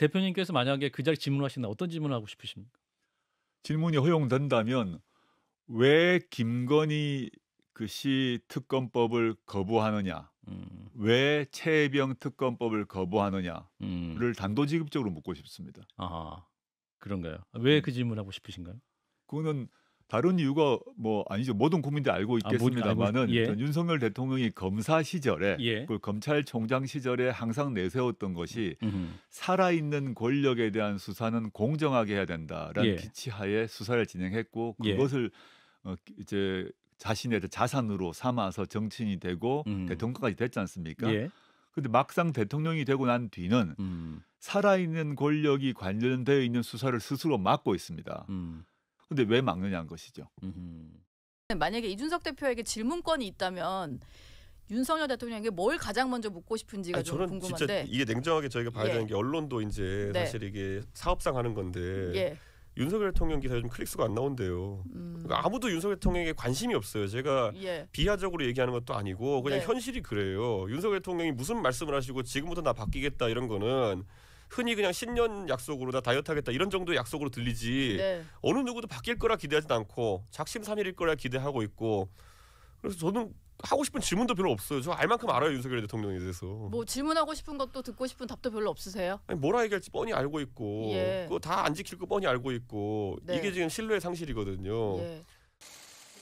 대표님께서 만약에 그 자리 질문하신다 어떤 질문을 하고 싶으십니까? 질문이 허용된다면 왜 김건희 그 씨 특검법을 거부하느냐, 왜 최혜병 특검법을 거부하느냐를 단도직입적으로 묻고 싶습니다. 아, 그런가요? 왜 그 질문하고 싶으신가요? 그거는 다른 이유가 뭐 아니죠. 모든 국민들이 알고 있겠습니다만은 예. 윤석열 대통령이 검사 시절에 예. 그 검찰총장 시절에 항상 내세웠던 것이 살아있는 권력에 대한 수사는 공정하게 해야 된다라는 예. 기치하에 수사를 진행했고 예. 그것을 이제 자신의 자산으로 삼아서 정치인이 되고 대통령까지 됐지 않습니까? 예. 근데 막상 대통령이 되고 난 뒤는 살아있는 권력이 관련되어 있는 수사를 스스로 막고 있습니다. 근데 왜 막느냐는 것이죠. 만약에 이준석 대표에게 질문권이 있다면 윤석열 대통령에게 뭘 가장 먼저 묻고 싶은지가 좀 저는 궁금한데. 진짜 이게 냉정하게 저희가 봐야 되는 게 언론도 이제 네. 사실 이게 사업상 하는 건데 예. 윤석열 대통령 기사에 좀 클릭수가 안 나온대요. 그러니까 아무도 윤석열 대통령에게 관심이 없어요. 제가 예. 비하적으로 얘기하는 것도 아니고 그냥 네. 현실이 그래요. 윤석열 대통령이 무슨 말씀을 하시고 지금부터 나 바뀌겠다 이런 거는 흔히 그냥 신년 약속으로 나 다이어트 하겠다 이런 정도의 약속으로 들리지 네. 어느 누구도 바뀔 거라 기대하지 않고 작심삼일일 거라 기대하고 있고 그래서 저는 하고 싶은 질문도 별로 없어요. 저 알 만큼 알아요. 윤석열 대통령에 대해서. 뭐 질문하고 싶은 것도 듣고 싶은 답도 별로 없으세요? 아니, 뭐라 얘기할지 뻔히 알고 있고 예. 그거 다 안 지킬 거 뻔히 알고 있고 네. 이게 지금 신뢰의 상실이거든요. 예.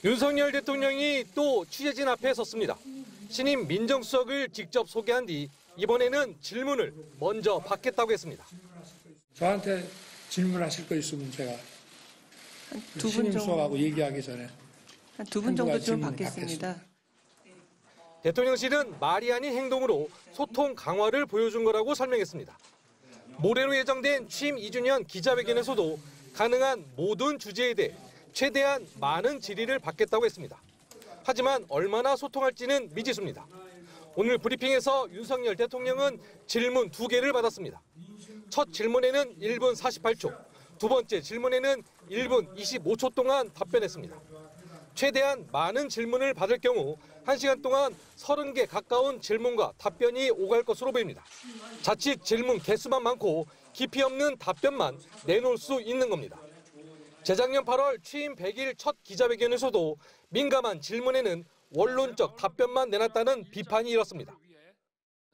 윤석열 대통령이 또 취재진 앞에 섰습니다. 신임 민정수석을 직접 소개한 뒤 이번에는 질문을 먼저 받겠다고 했습니다. 저한테 질문하실 거 있으면 제가 두 분 신임 정도 수석하고 얘기하기 전에 한 두 분 정도 좀 질문을 받겠습니다. 대통령실은 말이 아닌 행동으로 소통 강화를 보여준 거라고 설명했습니다. 모레로 예정된 취임 2주년 기자회견에서도 가능한 모든 주제에 대해 최대한 많은 질의를 받겠다고 했습니다. 하지만 얼마나 소통할지는 미지수입니다. 오늘 브리핑에서 윤석열 대통령은 질문 2개를 받았습니다. 첫 질문에는 1분 48초, 두 번째 질문에는 1분 25초 동안 답변했습니다. 최대한 많은 질문을 받을 경우 1시간 동안 30개 가까운 질문과 답변이 오갈 것으로 보입니다. 자칫 질문 개수만 많고 깊이 없는 답변만 내놓을 수 있는 겁니다. 재작년 8월 취임 100일 첫 기자회견에서도 민감한 질문에는 원론적 답변만 내놨다는 비판이 일었습니다.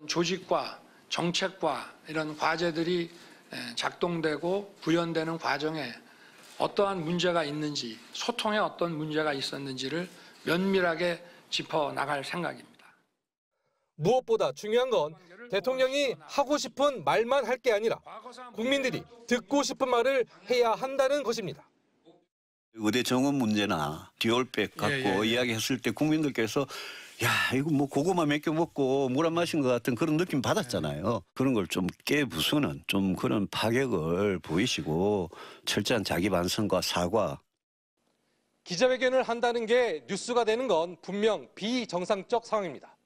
조직과 정책과 이런 과제들이 작동되고 구현되는 과정에 어떠한 문제가 있는지, 소통에 어떤 문제가 있었는지를 면밀하게 짚어나갈 생각입니다. 무엇보다 중요한 건 대통령이 하고 싶은 말만 할 게 아니라 국민들이 듣고 싶은 말을 해야 한다는 것입니다. 의대 정원 문제나 듀얼백 갖고 이야기했을 때 국민들께서 야 이거 뭐 고구마 몇 개 먹고 물 안 마신 것 같은 그런 느낌 받았잖아요. 그런 걸 좀 깨부수는 좀 그런 파격을 보이시고 철저한 자기 반성과 사과. 기자회견을 한다는 게 뉴스가 되는 건 분명 비정상적 상황입니다.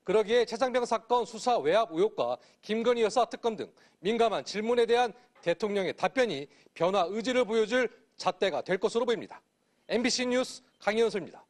그러기에 최상병 사건 수사 외압 의혹과 김건희 여사 특검 등 민감한 질문에 대한 대통령의 답변이 변화 의지를 보여줄 잣대가 될 것으로 보입니다. MBC 뉴스 강현수입니다.